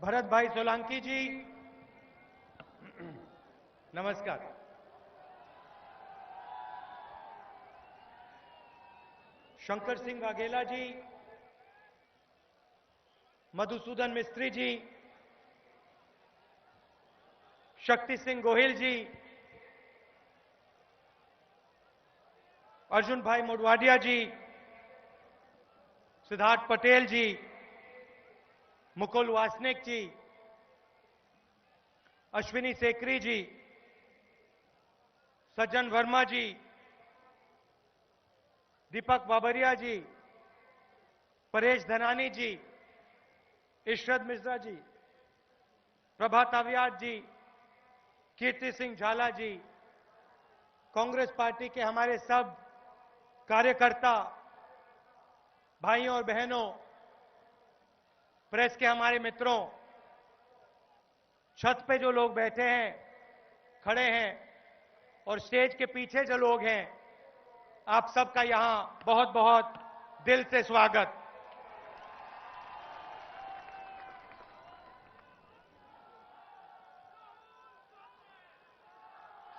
भरत भाई सोलंकी जी, नमस्कार। शंकर सिंह वाघेला जी, मधुसूदन मिस्त्री जी, शक्ति सिंह गोहिल जी, अर्जुन भाई मोडवाडिया जी, सिद्धार्थ पटेल जी, मुकुल वासनिक जी, अश्विनी सेकरी जी, सज्जन वर्मा जी, दीपक बाबरिया जी, परेश धनानी जी, इशरत मिश्रा जी, प्रभात अवियात जी, कीर्ति सिंह झाला जी, कांग्रेस पार्टी के हमारे सब कार्यकर्ता भाइयों और बहनों, प्रेस के हमारे मित्रों, छत पे जो लोग बैठे हैं, खड़े हैं और स्टेज के पीछे जो लोग हैं, आप सबका यहां बहुत बहुत दिल से स्वागत।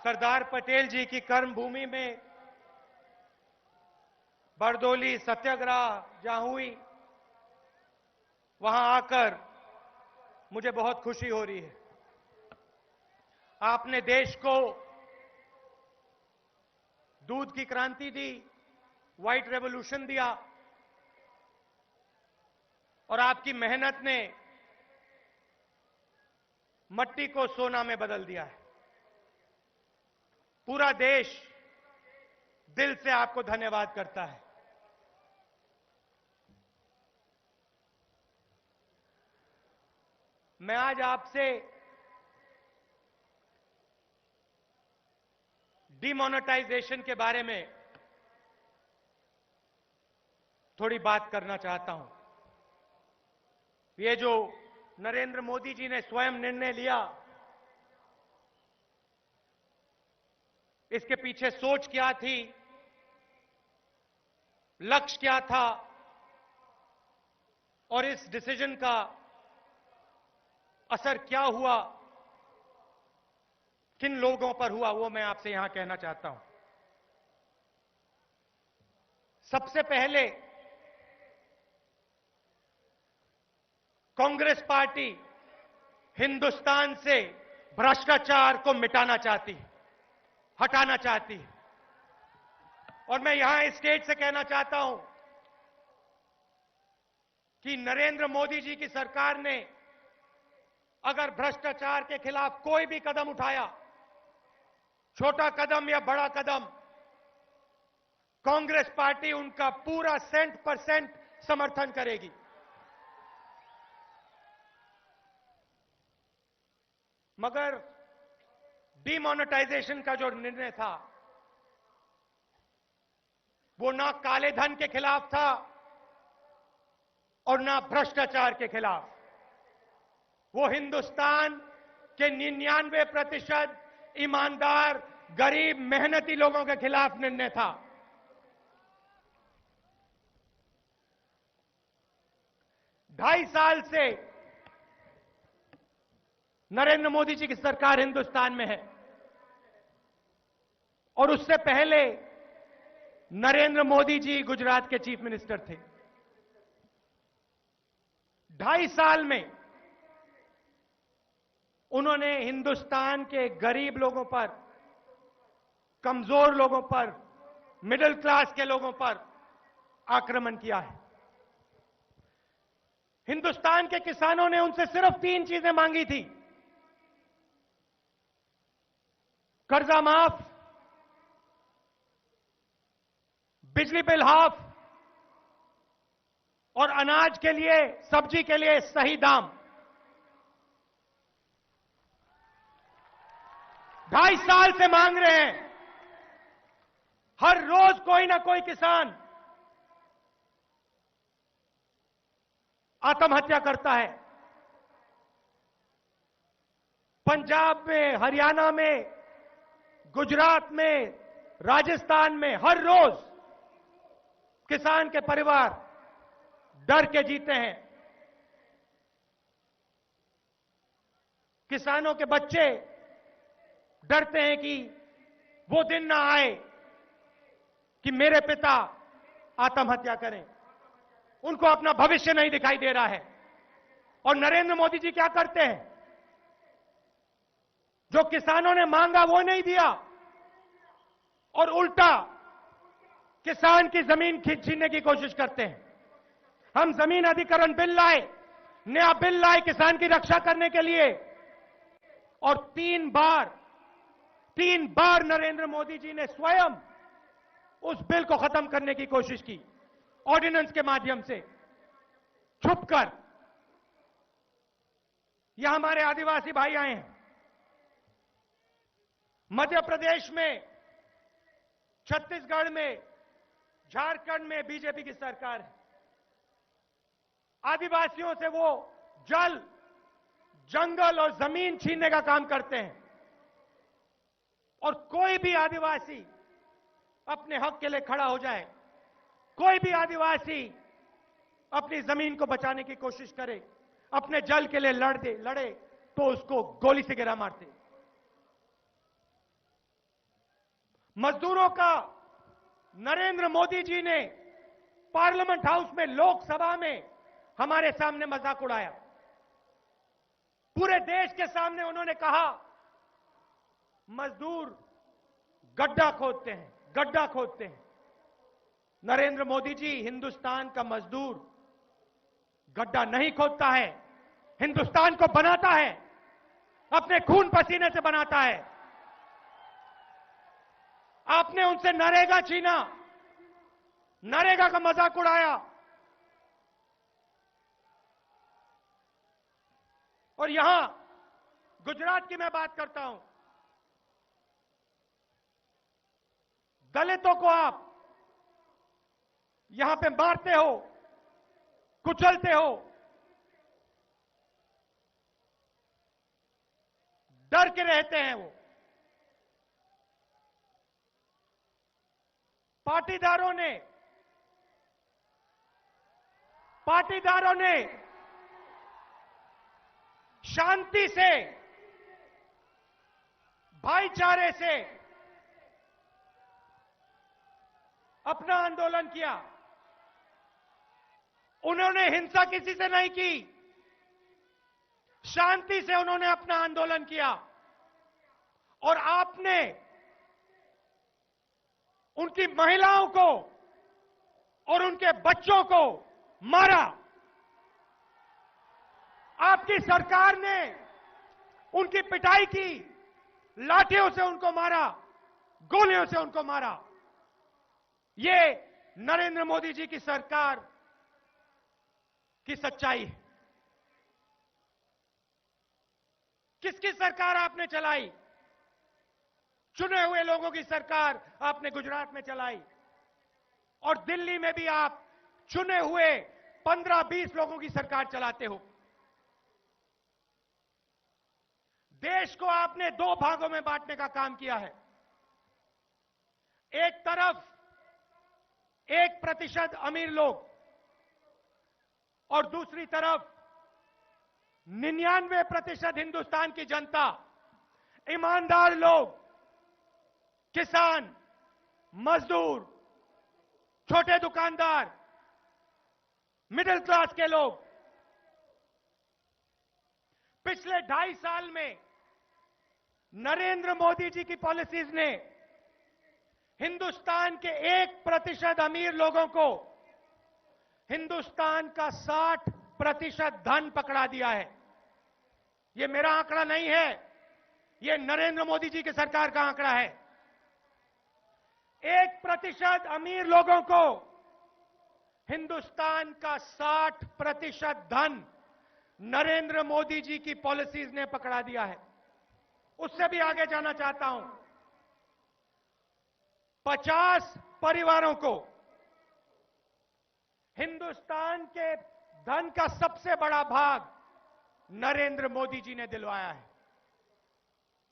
सरदार पटेल जी की कर्मभूमि में बरदोली सत्याग्रह जहां हुई, वहां आकर मुझे बहुत खुशी हो रही है। आपने देश को दूध की क्रांति दी, व्हाइट रेवोल्यूशन दिया और आपकी मेहनत ने मट्टी को सोना में बदल दिया है। पूरा देश दिल से आपको धन्यवाद करता है। मैं आज आपसे डिमोनेटाइजेशन के बारे में थोड़ी बात करना चाहता हूं। ये जो नरेंद्र मोदी जी ने स्वयं निर्णय लिया, इसके पीछे सोच क्या थी, लक्ष्य क्या था और इस डिसीजन का असर क्या हुआ, किन लोगों पर हुआ, वो मैं आपसे यहां कहना चाहता हूं। सबसे पहले कांग्रेस पार्टी हिंदुस्तान से भ्रष्टाचार को मिटाना चाहती है, हटाना चाहती है। और मैं यहां इस स्टेज से कहना चाहता हूं कि नरेंद्र मोदी जी की सरकार ने अगर भ्रष्टाचार के खिलाफ कोई भी कदम उठाया, छोटा कदम या बड़ा कदम, कांग्रेस पार्टी उनका पूरा 100% समर्थन करेगी। मगर डिमोनेटाइजेशन का जो निर्णय था, वो ना काले धन के खिलाफ था और ना भ्रष्टाचार के खिलाफ। वो हिंदुस्तान के 99% ईमानदार, गरीब, मेहनती लोगों के खिलाफ निर्णय था। ढाई साल से नरेंद्र मोदी जी की सरकार हिंदुस्तान में है और उससे पहले नरेंद्र मोदी जी गुजरात के चीफ मिनिस्टर थे। 2.5 साल में उन्होंने हिंदुस्तान के गरीब लोगों पर, कमजोर लोगों पर, मिडिल क्लास के लोगों पर आक्रमण किया है। हिंदुस्तान के किसानों ने उनसे सिर्फ 3 चीजें मांगी थी: कर्जा माफ, बिजली बिल हाफ और अनाज के लिए, सब्जी के लिए सही दाम। 2.5 साल से मांग रहे हैं। हर रोज कोई ना कोई किसान आत्महत्या करता है। पंजाब में, हरियाणा में, गुजरात में, राजस्थान में हर रोज किसान के परिवार डर के जीते हैं। किसानों के बच्चे डरते हैं कि वो दिन ना आए कि मेरे पिता आत्महत्या करें। उनको अपना भविष्य नहीं दिखाई दे रहा है। और नरेंद्र मोदी जी क्या करते हैं? जो किसानों ने मांगा वो नहीं दिया और उल्टा किसान की जमीन छीनने की कोशिश करते हैं। हम जमीन अधिग्रहण बिल लाए, नया बिल लाए किसान की रक्षा करने के लिए, और तीन बार नरेंद्र मोदी जी ने स्वयं उस बिल को खत्म करने की कोशिश की, ऑर्डिनेंस के माध्यम से, छुपकर। यह हमारे आदिवासी भाई आए हैं। मध्य प्रदेश में, छत्तीसगढ़ में, झारखंड में बीजेपी की सरकार है। आदिवासियों से वो जल, जंगल और जमीन छीनने का काम करते हैं। और कोई भी आदिवासी अपने हक के लिए खड़ा हो जाए, कोई भी आदिवासी अपनी जमीन को बचाने की कोशिश करे, अपने जल के लिए लड़े तो उसको गोली से गिरा मारते। मजदूरों का नरेंद्र मोदी जी ने पार्लियामेंट हाउस में, लोकसभा में हमारे सामने मजाक उड़ाया। पूरे देश के सामने उन्होंने कहा मजदूर गड्ढा खोदते हैं। नरेंद्र मोदी जी, हिंदुस्तान का मजदूर गड्ढा नहीं खोदता है, हिंदुस्तान को बनाता है, अपने खून पसीने से बनाता है। आपने उनसे नरेगा छीना, नरेगा का मजाक उड़ाया। और यहां गुजरात की मैं बात करता हूं। दलितों को आप यहां पे मारते हो, कुचलते हो, डर के रहते हैं वो। पाटीदारों ने शांति से, भाईचारे से अपना आंदोलन किया। उन्होंने हिंसा किसी से नहीं की, शांति से उन्होंने अपना आंदोलन किया। और आपने उनकी महिलाओं को और उनके बच्चों को मारा। आपकी सरकार ने उनकी पिटाई की, लाठियों से उनको मारा, गोलियों से उनको मारा। ये नरेंद्र मोदी जी की सरकार की सच्चाई है। किसकी सरकार आपने चलाई? चुने हुए लोगों की सरकार आपने गुजरात में चलाई। और दिल्ली में भी आप चुने हुए 15-20 लोगों की सरकार चलाते हो। देश को आपने दो भागों में बांटने का काम किया है। एक तरफ 1% अमीर लोग और दूसरी तरफ 99% हिंदुस्तान की जनता, ईमानदार लोग, किसान, मजदूर, छोटे दुकानदार, मिडिल क्लास के लोग। पिछले 2.5 साल में नरेंद्र मोदी जी की पॉलिसीज ने हिंदुस्तान के 1% अमीर लोगों को हिंदुस्तान का 60% धन पकड़ा दिया है। यह मेरा आंकड़ा नहीं है, यह नरेंद्र मोदी जी की सरकार का आंकड़ा है। 1% अमीर लोगों को हिंदुस्तान का 60% धन नरेंद्र मोदी जी की पॉलिसीज ने पकड़ा दिया है। उससे भी आगे जाना चाहता हूं। 50 परिवारों को हिंदुस्तान के धन का सबसे बड़ा भाग नरेंद्र मोदी जी ने दिलवाया है।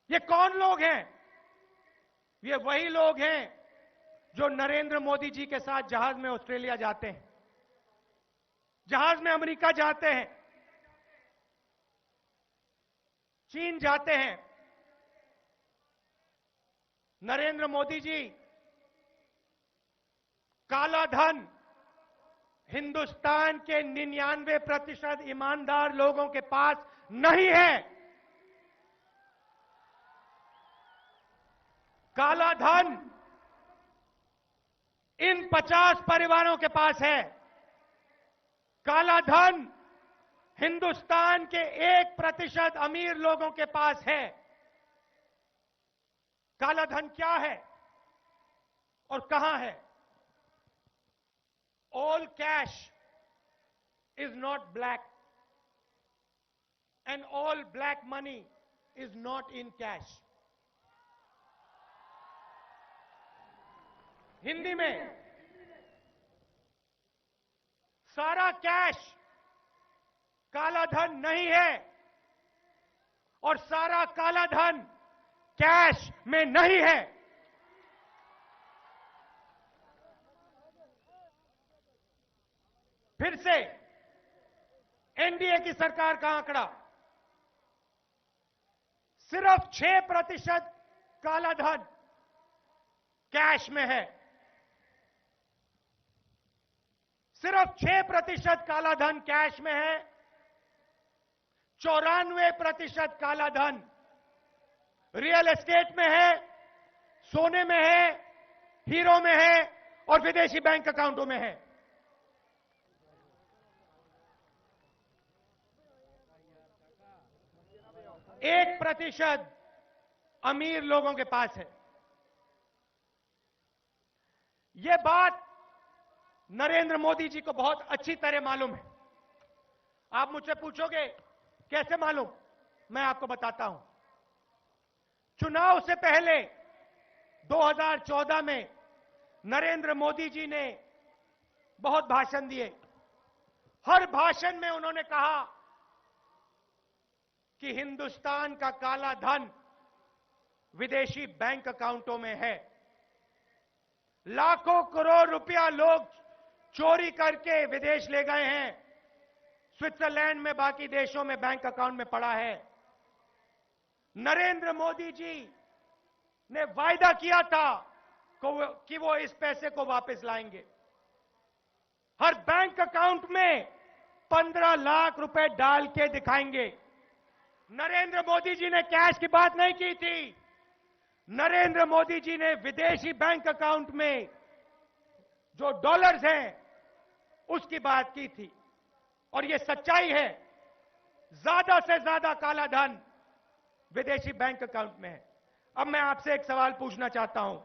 ये कौन लोग हैं? ये वही लोग हैं जो नरेंद्र मोदी जी के साथ जहाज में ऑस्ट्रेलिया जाते हैं, जहाज में अमेरिका जाते हैं। चीन जाते हैं, नरेंद्र मोदी जी काला धन हिंदुस्तान के 99% ईमानदार लोगों के पास नहीं है। काला धन इन 50 परिवारों के पास है। काला धन हिंदुस्तान के 1% अमीर लोगों के पास है। काला धन क्या है और कहां है? All cash is not black and all black money is not in cash. Hindi में सारा कैश काला धन नहीं है और सारा काला धन कैश में नहीं है। फिर से एनडीए की सरकार का आंकड़ा, सिर्फ 6% काला धन कैश में है। सिर्फ 6% काला धन कैश में है। 94% काला धन रियल एस्टेट में है, सोने में है, हीरो में है और विदेशी बैंक अकाउंटों में है। एक 1% अमीर लोगों के पास है। यह बात नरेंद्र मोदी जी को बहुत अच्छी तरह मालूम है। आप मुझसे पूछोगे कैसे मालूम? मैं आपको बताता हूं। चुनाव से पहले 2014 में नरेंद्र मोदी जी ने बहुत भाषण दिए। हर भाषण में उन्होंने कहा कि हिंदुस्तान का काला धन विदेशी बैंक अकाउंटों में है। लाखों करोड़ रुपया लोग चोरी करके विदेश ले गए हैं। स्विट्जरलैंड में, बाकी देशों में बैंक अकाउंट में पड़ा है। नरेंद्र मोदी जी ने वायदा किया था कि वो इस पैसे को वापस लाएंगे। हर बैंक अकाउंट में 15 लाख रुपए डाल के दिखाएंगे। नरेंद्र मोदी जी ने कैश की बात नहीं की थी। नरेंद्र मोदी जी ने विदेशी बैंक अकाउंट में जो डॉलर्स हैं उसकी बात की थी। और यह सच्चाई है, ज्यादा से ज्यादा काला धन विदेशी बैंक अकाउंट में है। अब मैं आपसे एक सवाल पूछना चाहता हूं,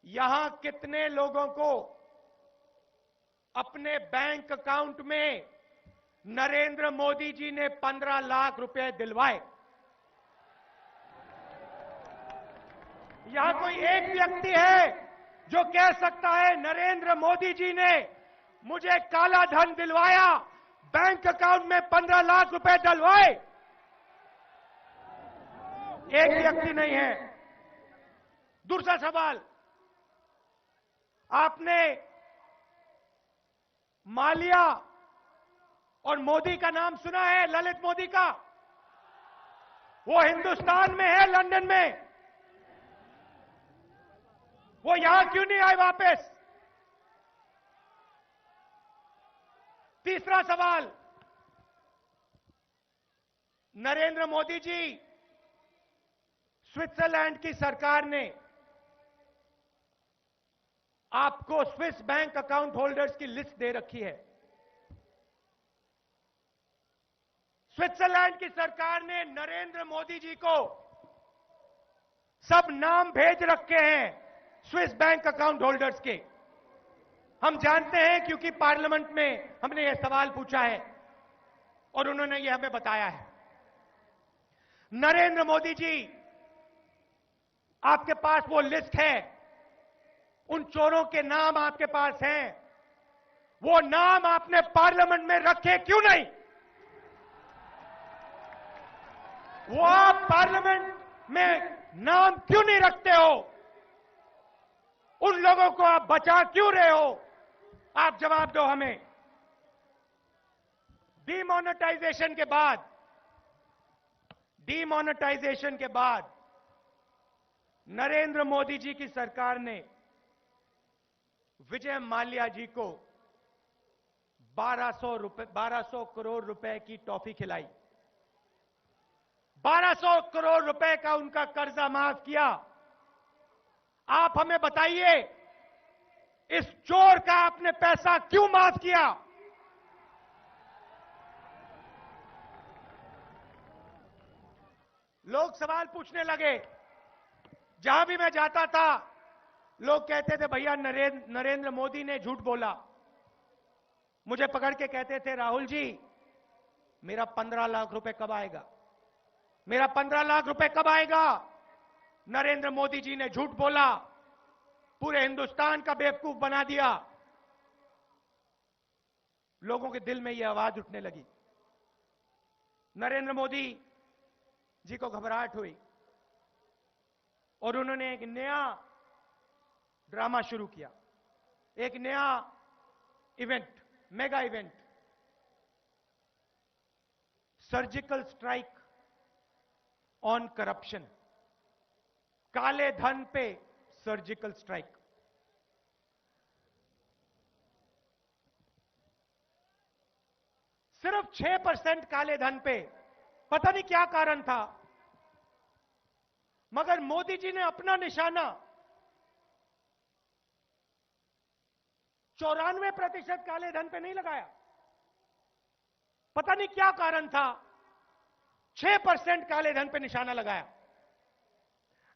यहां कितने लोगों को अपने बैंक अकाउंट में नरेंद्र मोदी जी ने 15 लाख रुपए दिलवाए? यहां कोई एक व्यक्ति है जो कह सकता है नरेंद्र मोदी जी ने मुझे काला धन दिलवाया, बैंक अकाउंट में 15 लाख रुपए डलवाए? एक व्यक्ति नहीं है। दूसरा सवाल, आपने माल्या और मोदी का नाम सुना है? ललित मोदी का। वो हिंदुस्तान में है, लंदन में। वो यहां क्यों नहीं आए वापस? तीसरा सवाल, नरेंद्र मोदी जी, स्विट्जरलैंड की सरकार ने आपको स्विस बैंक अकाउंट होल्डर्स की लिस्ट दे रखी है। स्विट्जरलैंड की सरकार ने नरेंद्र मोदी जी को सब नाम भेज रखे हैं स्विस बैंक अकाउंट होल्डर्स के। हम जानते हैं क्योंकि पार्लियामेंट में हमने यह सवाल पूछा है और उन्होंने यह हमें बताया है। नरेंद्र मोदी जी, आपके पास वो लिस्ट है, उन चोरों के नाम आपके पास हैं। वो नाम आपने पार्लियामेंट में रखे क्यों नहीं? वो आप पार्लियामेंट में नाम क्यों नहीं रखते हो? उन लोगों को आप बचा क्यों रहे हो? आप जवाब दो हमें। डीमोनेटाइजेशन के बाद नरेंद्र मोदी जी की सरकार ने विजय माल्या जी को 1200 करोड़ रुपए की टॉफी खिलाई, 1200 करोड़ रुपए का उनका कर्जा माफ किया। आप हमें बताइए, इस चोर का आपने पैसा क्यों माफ किया? लोग सवाल पूछने लगे। जहां भी मैं जाता था, लोग कहते थे भैया नरेंद्र मोदी ने झूठ बोला। मुझे पकड़ के कहते थे राहुल जी, मेरा 15 लाख रुपए कब आएगा? मेरा 15 लाख रुपए कब आएगा? नरेंद्र मोदी जी ने झूठ बोला, पूरे हिंदुस्तान का बेवकूफ बना दिया। लोगों के दिल में यह आवाज उठने लगी। नरेंद्र मोदी जी को घबराहट हुई और उन्होंने एक नया ड्रामा शुरू किया, एक नया event, mega event, surgical strike on corruption, काले धन पे सर्जिकल स्ट्राइक। सिर्फ 6% काले धन पे, पता नहीं क्या कारण था, मगर मोदी जी ने अपना निशाना 94% काले धन पे नहीं लगाया। पता नहीं क्या कारण था, 6% काले धन पे निशाना लगाया।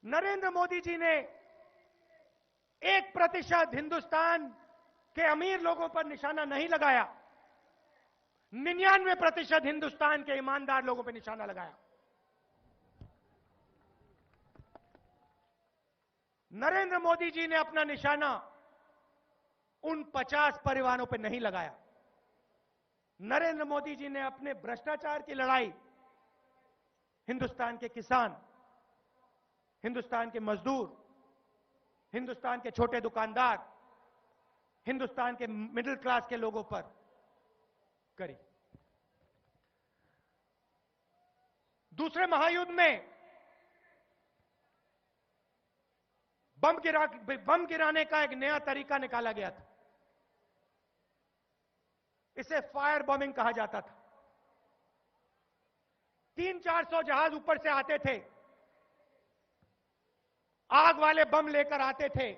नरेंद्र मोदी जी ने 1% हिंदुस्तान के अमीर लोगों पर निशाना नहीं लगाया, 99% हिंदुस्तान के ईमानदार लोगों पर निशाना लगाया। नरेंद्र मोदी जी ने अपना निशाना उन 50 परिवारों पर नहीं लगाया। नरेंद्र मोदी जी ने अपने भ्रष्टाचार की लड़ाई हिंदुस्तान के किसान, हिंदुस्तान के मजदूर, हिंदुस्तान के छोटे दुकानदार, हिंदुस्तान के मिडिल क्लास के लोगों पर करी। दूसरे महायुद्ध में बम गिराने का एक नया तरीका निकाला गया था। इसे फायर बॉम्बिंग कहा जाता था। 300-400 जहाज ऊपर से आते थे, आग वाले बम लेकर आते थे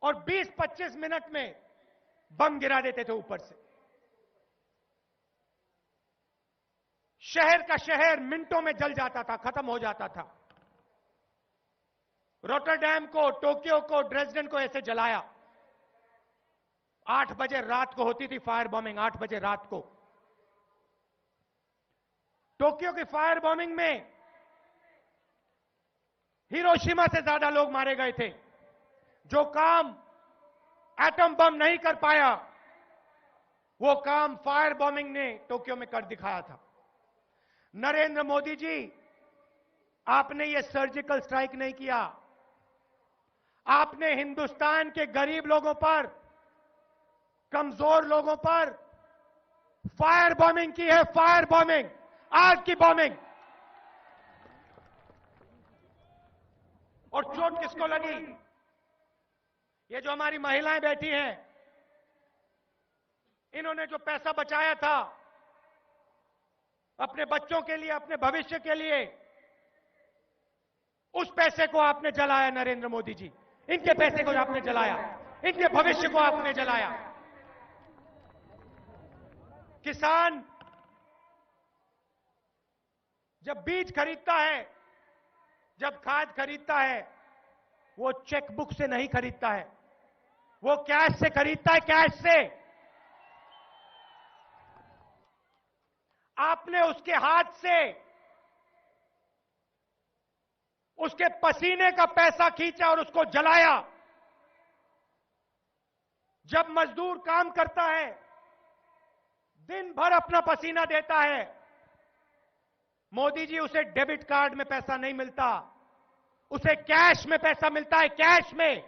और 20-25 मिनट में बम गिरा देते थे ऊपर से। शहर का शहर मिनटों में जल जाता था, खत्म हो जाता था। रोटरडैम को, टोक्यो को, ड्रेसडेन को ऐसे जलाया। 8 बजे रात को होती थी फायर बॉम्बिंग, 8 बजे रात को। टोक्यो की फायर बॉम्बिंग में हिरोशिमा से ज्यादा लोग मारे गए थे। जो काम एटम बम नहीं कर पाया, वो काम फायर बॉम्बिंग ने टोक्यो में कर दिखाया था। नरेंद्र मोदी जी, आपने ये सर्जिकल स्ट्राइक नहीं किया, आपने हिंदुस्तान के गरीब लोगों पर, कमजोर लोगों पर फायर बॉम्बिंग की है। फायर बॉम्बिंग, आग की बॉम्बिंग। और चोट किसको लगी? ये जो हमारी महिलाएं बैठी हैं, इन्होंने जो पैसा बचाया था अपने बच्चों के लिए, अपने भविष्य के लिए, उस पैसे को आपने जलाया नरेंद्र मोदी जी। इनके पैसे को आपने जलाया, इनके भविष्य को आपने जलाया। किसान जब बीज खरीदता है, जब खाद खरीदता है, वो चेकबुक से नहीं खरीदता है, वो कैश से खरीदता है, कैश से। आपने उसके हाथ से उसके पसीने का पैसा खींचा और उसको जलाया। जब मजदूर काम करता है, दिन भर अपना पसीना देता है, मोदी जी, उसे डेबिट कार्ड में पैसा नहीं मिलता, उसे कैश में पैसा मिलता है। कैश में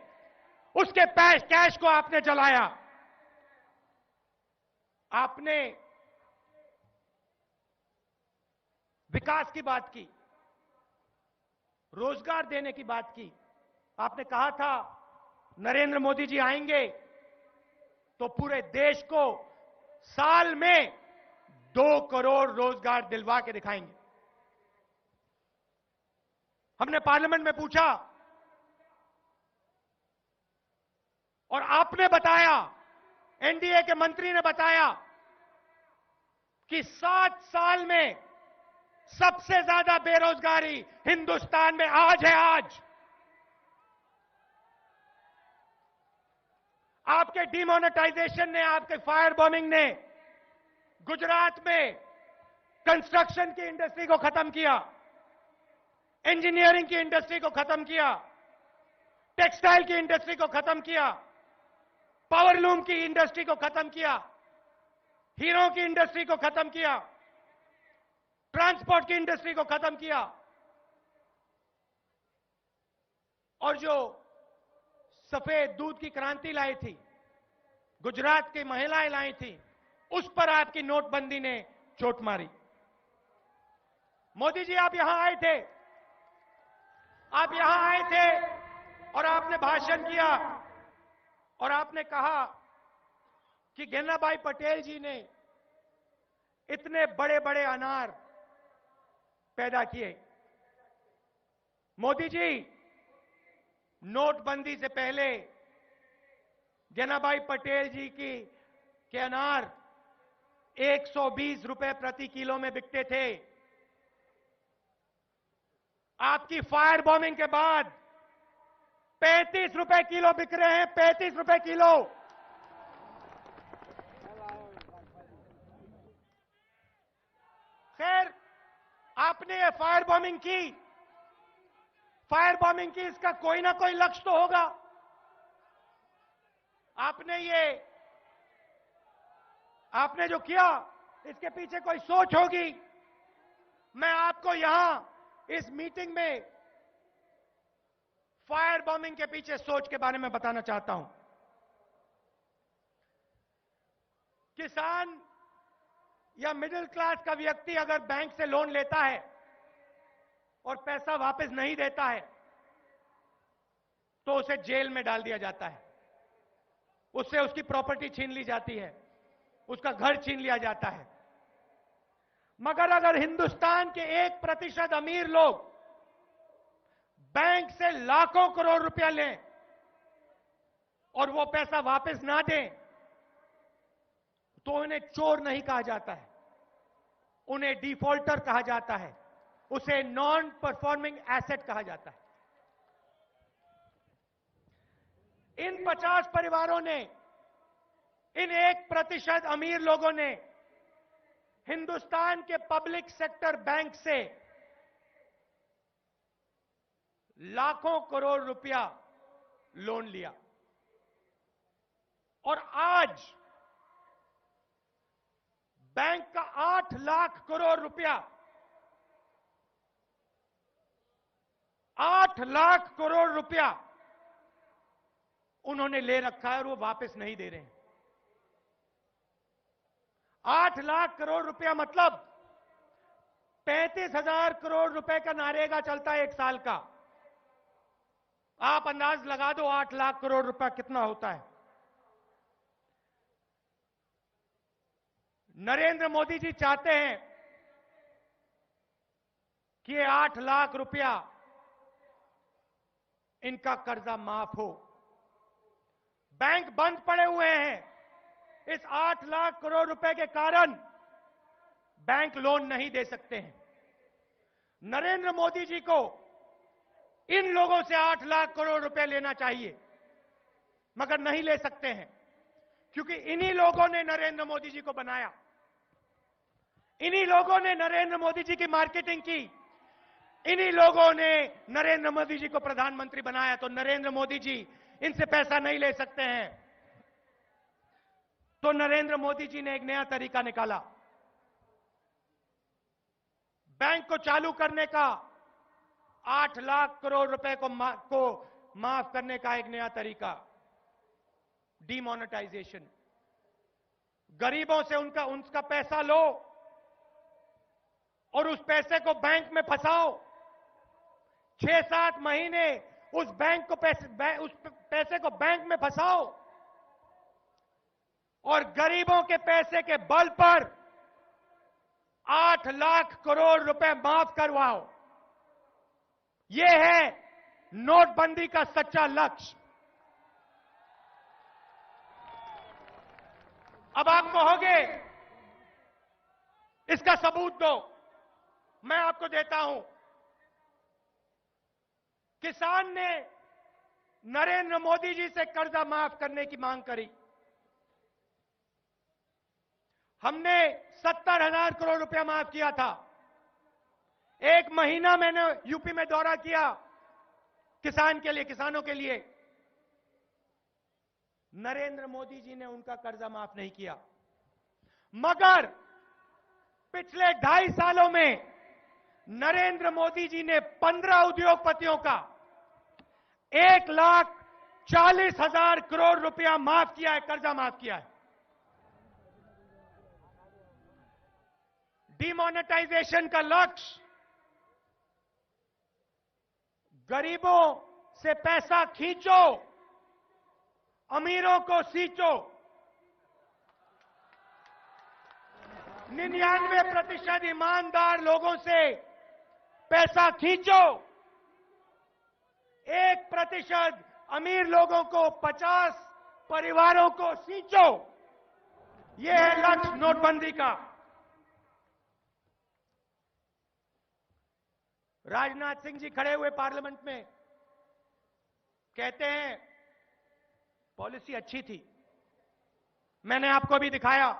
उसके कैश को आपने जलाया। आपने विकास की बात की, रोजगार देने की बात की। आपने कहा था नरेंद्र मोदी जी आएंगे तो पूरे देश को साल में 2 करोड़ रोजगार दिलवा के दिखाएंगे। हमने पार्लियामेंट में पूछा और आपने बताया, एनडीए के मंत्री ने बताया कि 7 साल में सबसे ज्यादा बेरोजगारी हिंदुस्तान में आज है। आज आपके डिमोनेटाइजेशन ने, आपके फायर बॉम्बिंग ने गुजरात में कंस्ट्रक्शन की इंडस्ट्री को खत्म किया, इंजीनियरिंग की इंडस्ट्री को खत्म किया, टेक्सटाइल की इंडस्ट्री को खत्म किया, पावरलूम की इंडस्ट्री को खत्म किया, हीरो की इंडस्ट्री को खत्म किया, ट्रांसपोर्ट की इंडस्ट्री को खत्म किया। और जो सफेद दूध की क्रांति लाई थी, गुजरात की महिलाएं लाई थी, उस पर आपकी नोटबंदी ने चोट मारी। मोदी जी, आप यहां आए थे, आप यहां आए थे और आपने भाषण किया और आपने कहा कि गेंदाभाई पटेल जी ने इतने बड़े बड़े अनार पैदा किए। मोदी जी, नोटबंदी से पहले गेंदाभाई पटेल जी के अनार 120 रुपए प्रति किलो में बिकते थे। आपकी फायर बॉम्बिंग के बाद 35 रुपए किलो बिक रहे हैं, 35 रुपए किलो। खैर, आपने ये फायर बॉम्बिंग की, इसका कोई ना कोई लक्ष्य तो होगा। आपने जो किया, इसके पीछे कोई सोच होगी। मैं आपको यहां इस मीटिंग में फायर बॉम्बिंग के पीछे सोच के बारे में बताना चाहता हूं। किसान या मिडिल क्लास का व्यक्ति अगर बैंक से लोन लेता है और पैसा वापस नहीं देता है तो उसे जेल में डाल दिया जाता है, उससे उसकी प्रॉपर्टी छीन ली जाती है, उसका घर छीन लिया जाता है। मगर अगर हिंदुस्तान के 1% अमीर लोग बैंक से लाखों करोड़ रुपया लें और वो पैसा वापस ना दें तो उन्हें चोर नहीं कहा जाता है, उन्हें डिफॉल्टर कहा जाता है, उसे नॉन परफॉर्मिंग एसेट कहा जाता है। इन 50 परिवारों ने, इन 1% अमीर लोगों ने हिंदुस्तान के पब्लिक सेक्टर बैंक से लाखों करोड़ रुपया लोन लिया और आज बैंक का 8 लाख करोड़ रुपया, 8 लाख करोड़ रुपया उन्होंने ले रखा है और वो वापस नहीं दे रहे हैं। 8 लाख करोड़ रुपया मतलब 35,000 करोड़ रुपए का नरेगा चलता है एक साल का। आप अंदाज लगा दो 8 लाख करोड़ रुपया कितना होता है। नरेंद्र मोदी जी चाहते हैं कि ये 8 लाख रुपया इनका कर्जा माफ हो। बैंक बंद पड़े हुए हैं। इस 8 लाख करोड़ रुपए के कारण बैंक लोन नहीं दे सकते हैं। नरेंद्र मोदी जी को इन लोगों से 8 लाख करोड़ रुपए लेना चाहिए, मगर नहीं ले सकते हैं क्योंकि इन्हीं लोगों ने नरेंद्र मोदी जी को बनाया, इन्हीं लोगों ने नरेंद्र मोदी जी की मार्केटिंग की, इन्हीं लोगों ने नरेंद्र मोदी जी को प्रधानमंत्री बनाया। तो नरेंद्र मोदी जी इनसे पैसा नहीं ले सकते हैं। तो नरेंद्र मोदी जी ने एक नया तरीका निकाला, बैंक को चालू करने का, 8 लाख करोड़ रुपए को माफ करने का एक नया तरीका, डिमोनेटाइजेशन। गरीबों से उनका पैसा लो और उस पैसे को बैंक में फंसाओ। 6-7 महीने उस पैसे को बैंक में फंसाओ और गरीबों के पैसे के बल पर 8 लाख करोड़ रुपए माफ करवाओ। यह है नोटबंदी का सच्चा लक्ष्य। अब आप कहोगे इसका सबूत दो, मैं आपको देता हूं। किसान ने नरेंद्र मोदी जी से कर्जा माफ करने की मांग करी। हमने 70,000 करोड़ रुपया माफ किया था। 1 महीना मैंने यूपी में दौरा किया किसानों के लिए। नरेंद्र मोदी जी ने उनका कर्जा माफ नहीं किया। मगर पिछले 2.5 सालों में नरेंद्र मोदी जी ने 15 उद्योगपतियों का 1,40,000 करोड़ रुपया माफ किया है, कर्जा माफ किया है। डिमोनेटाइजेशन का लक्ष्य गरीबों से पैसा खींचो, अमीरों को सींचो। 99% ईमानदार लोगों से पैसा खींचो, 1% अमीर लोगों को, 50 परिवारों को सींचो। यह है लक्ष्य नोटबंदी का। राजनाथ सिंह जी खड़े हुए पार्लियामेंट में कहते हैं पॉलिसी अच्छी थी। मैंने आपको भी दिखाया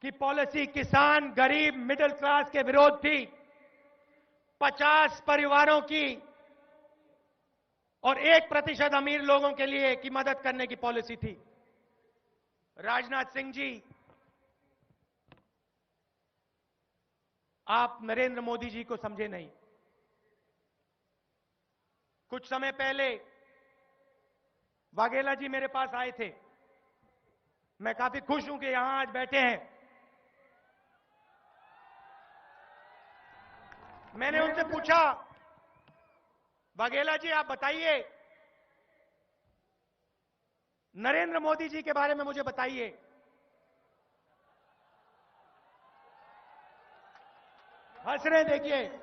कि पॉलिसी किसान, गरीब, मिडिल क्लास के विरोध थी। 50 परिवारों की और 1% अमीर लोगों के लिए की मदद करने की पॉलिसी थी। राजनाथ सिंह जी, आप नरेंद्र मोदी जी को समझे नहीं। कुछ समय पहले वाघेला जी मेरे पास आए थे। मैं काफी खुश हूं कि यहां आज बैठे हैं। मैंने उनसे पूछा, वाघेला जी आप बताइए, नरेंद्र मोदी जी के बारे में मुझे बताइए। हंस रहे देखिए।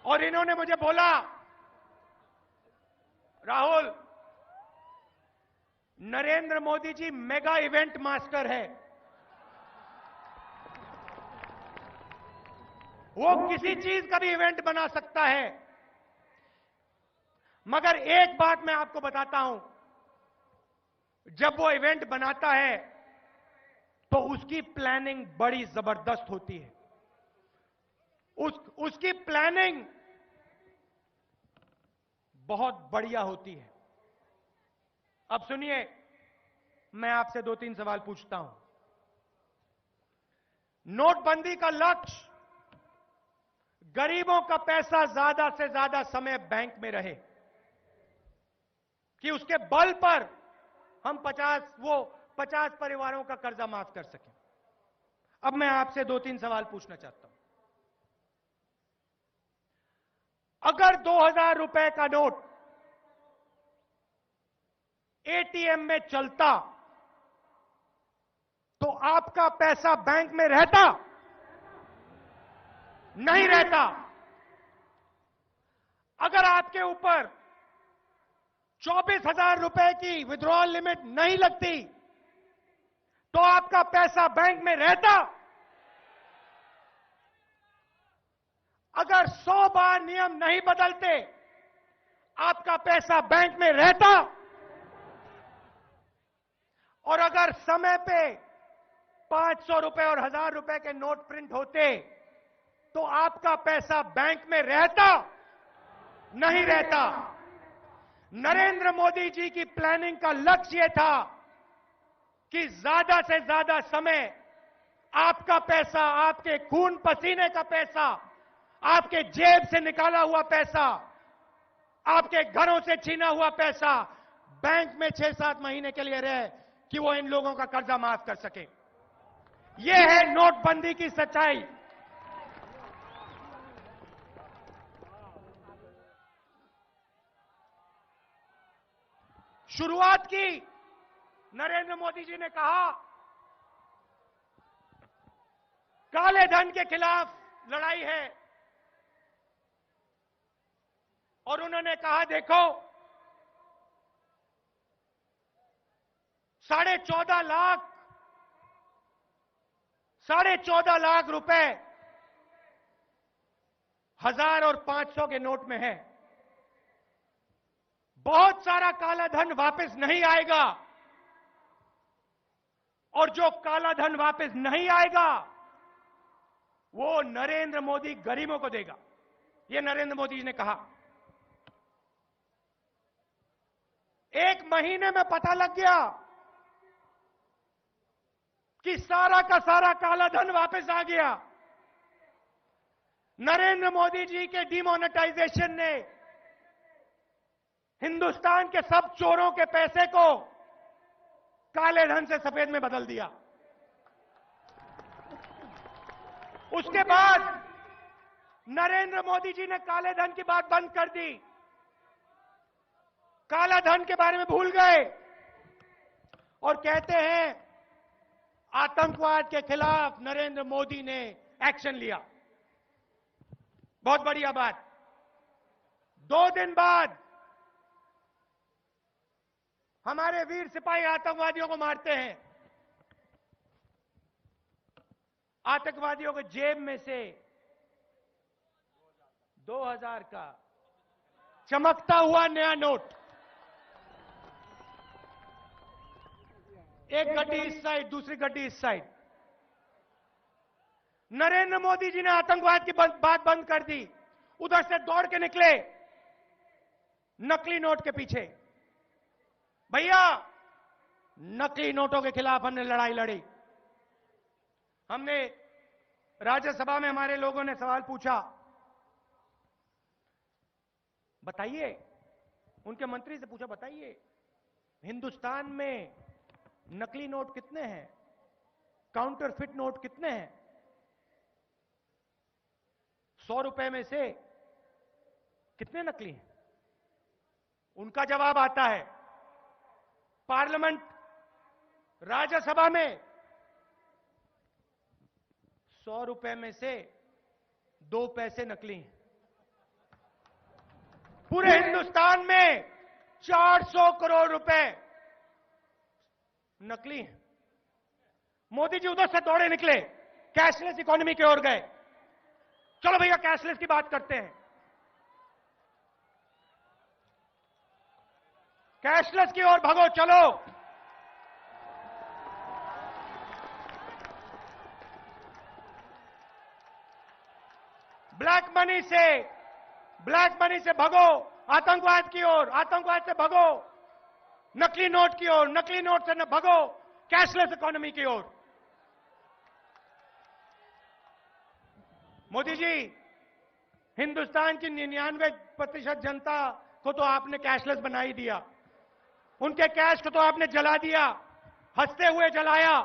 और इन्होंने मुझे बोला, Rahul, Narendra Modi ji mega event master है। वो किसी चीज का भी इवेंट बना सकता है। मगर एक बात मैं आपको बताता हूं, जब वो इवेंट बनाता है तो उसकी प्लानिंग बड़ी जबरदस्त होती है। उसकी प्लानिंग बहुत बढ़िया होती है। अब सुनिए, मैं आपसे 2-3 सवाल पूछता हूं। नोटबंदी का लक्ष्य गरीबों का पैसा ज्यादा से ज्यादा समय बैंक में रहे, कि उसके बल पर हम 50 परिवारों का कर्जा माफ कर सकें। अब मैं आपसे 2-3 सवाल पूछना चाहता हूं। अगर 2,000 रुपए का नोट एटीएम में चलता तो आपका पैसा बैंक में रहता? नहीं रहता। अगर आपके ऊपर 24,000 रुपए की विड्रॉल लिमिट नहीं लगती तो आपका पैसा बैंक में रहता? अगर 100 बार नियम नहीं बदलते आपका पैसा बैंक में रहता? और अगर समय पे 500 रुपए और 1,000 रुपए के नोट प्रिंट होते तो आपका पैसा बैंक में रहता? नहीं रहता। नरेंद्र मोदी जी की प्लानिंग का लक्ष्य यह था कि ज्यादा से ज्यादा समय आपका पैसा, आपके खून पसीने का पैसा, आपके जेब से निकाला हुआ पैसा, आपके घरों से छीना हुआ पैसा बैंक में 6-7 महीने के लिए रहे कि वो इन लोगों का कर्जा माफ कर सके। यह है नोटबंदी की सच्चाई। शुरुआत की। नरेंद्र मोदी जी ने कहा काले धन के खिलाफ लड़ाई है, और उन्होंने कहा देखो 14.5 लाख रुपए 1000 और 500 के नोट में है। बहुत सारा काला धन वापस नहीं आएगा, और जो काला धन वापस नहीं आएगा वो नरेंद्र मोदी गरीबों को देगा। ये नरेंद्र मोदी जी ने कहा। 1 महीने में पता लग गया कि सारा का सारा काला धन वापस आ गया। नरेंद्र मोदी जी के डिमोनेटाइजेशन ने हिंदुस्तान के सब चोरों के पैसे को काले धन से सफेद में बदल दिया। उसके बाद नरेंद्र मोदी जी ने काले धन की बात बंद कर दी, काला धन के बारे में भूल गए, और कहते हैं आतंकवाद के खिलाफ नरेंद्र मोदी ने एक्शन लिया। बहुत बढ़िया बात। 2 दिन बाद हमारे वीर सिपाही आतंकवादियों को मारते हैं। आतंकवादियों के जेब में से 2000 का चमकता हुआ नया नोट, एक गड्डी इस साइड, दूसरी गड्डी इस साइड। नरेंद्र मोदी जी ने आतंकवाद की बात बंद कर दी। उधर से दौड़ के निकले नकली नोट के पीछे। भैया नकली नोटों के खिलाफ हमने लड़ाई लड़ी। हमने राज्यसभा में हमारे लोगों ने सवाल पूछा, बताइए, उनके मंत्री से पूछा, बताइए हिंदुस्तान में नकली नोट कितने हैं, काउंटरफिट नोट कितने हैं? 100 रुपए में से कितने नकली हैं? उनका जवाब आता है पार्लियामेंट, राज्यसभा में 100 रुपए में से 2 पैसे नकली हैं। पूरे हिंदुस्तान में 400 करोड़ रुपए नकली हैं। मोदी जी उधर से दौड़े निकले, कैशलेस इकोनॉमी की ओर गए। चलो भैया कैशलेस की बात करते हैं। कैशलेस की ओर भागो, चलो। ब्लैक मनी से भगो आतंकवाद की ओर, आतंकवाद से भगो नकली नोट की ओर, नकली नोट से न भगो कैशलेस इकोनॉमी की ओर। मोदी जी, हिंदुस्तान की 99% जनता को तो आपने कैशलेस बना ही दिया। उनके कैश को तो आपने जला दिया, हंसते हुए जलाया,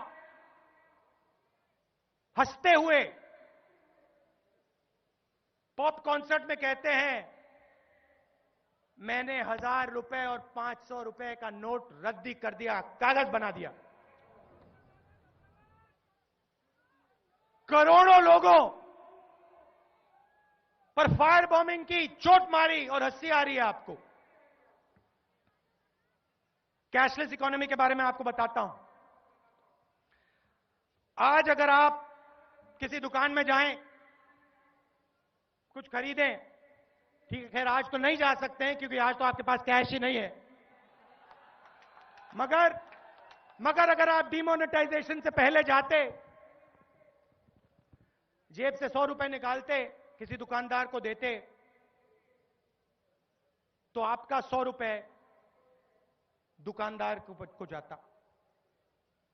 हंसते हुए। पॉप कॉन्सर्ट में कहते हैं मैंने 1000 रुपए और 500 रुपए का नोट रद्दी कर दिया, कागज बना दिया। करोड़ों लोगों पर फायर बॉम्बिंग की चोट मारी और हंसी आ रही है आपको। कैशलेस इकोनॉमी के बारे में आपको बताता हूं। आज अगर आप किसी दुकान में जाएं, कुछ खरीदें, ठीक है, खैर आज तो नहीं जा सकते हैं क्योंकि आज तो आपके पास कैश ही नहीं है, मगर अगर आप डिमोनेटाइजेशन से पहले जाते, जेब से 100 रुपए निकालते, किसी दुकानदार को देते, तो आपका 100 रुपए दुकानदार को जाता।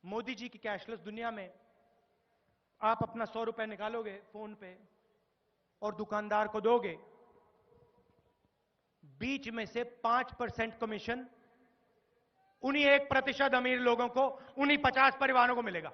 मोदी जी की कैशलेस दुनिया में आप अपना 100 रुपए निकालोगे फोन पे और दुकानदार को दोगे, बीच में से 5% कमीशन उन्हीं 1% अमीर लोगों को, उन्हीं 50 परिवारों को मिलेगा।